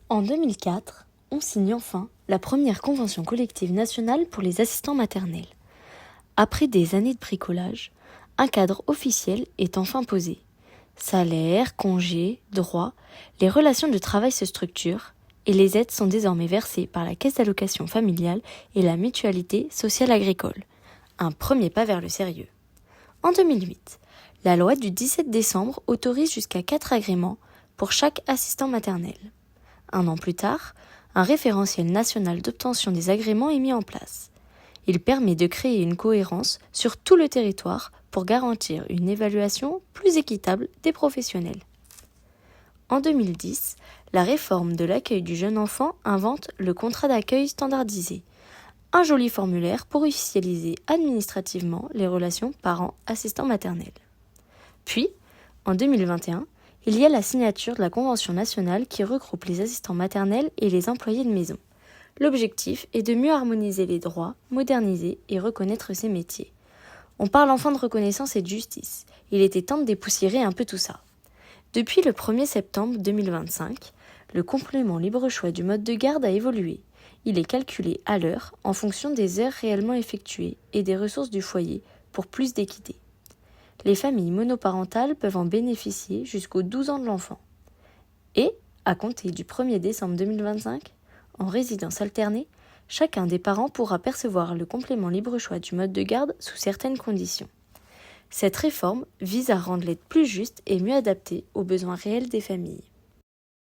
En 2004, on signe enfin la première convention collective nationale pour les assistants maternels. Après des années de bricolage, un cadre officiel est enfin posé. Salaire, congés, droits, les relations de travail se structurent et les aides sont désormais versées par la Caisse d'allocation familiale et la Mutualité sociale agricole. Un premier pas vers le sérieux. En 2008, la loi du 17 décembre autorise jusqu'à 4 agréments pour chaque assistant maternel. Un an plus tard, un référentiel national d'obtention des agréments est mis en place. Il permet de créer une cohérence sur tout le territoire pour garantir une évaluation plus équitable des professionnels. En 2010, la réforme de l'accueil du jeune enfant invente le contrat d'accueil standardisé, un joli formulaire pour officialiser administrativement les relations parents-assistants maternels. Puis, en 2021, il y a la signature de la Convention nationale qui regroupe les assistants maternels et les employés de maison. L'objectif est de mieux harmoniser les droits, moderniser et reconnaître ces métiers. On parle enfin de reconnaissance et de justice. Il était temps de dépoussiérer un peu tout ça. Depuis le 1er septembre 2025, le complément libre choix du mode de garde a évolué. Il est calculé à l'heure en fonction des heures réellement effectuées et des ressources du foyer pour plus d'équité. Les familles monoparentales peuvent en bénéficier jusqu'aux 12 ans de l'enfant. Et, à compter du 1er décembre 2025, en résidence alternée, chacun des parents pourra percevoir le complément libre choix du mode de garde sous certaines conditions. Cette réforme vise à rendre l'aide plus juste et mieux adaptée aux besoins réels des familles.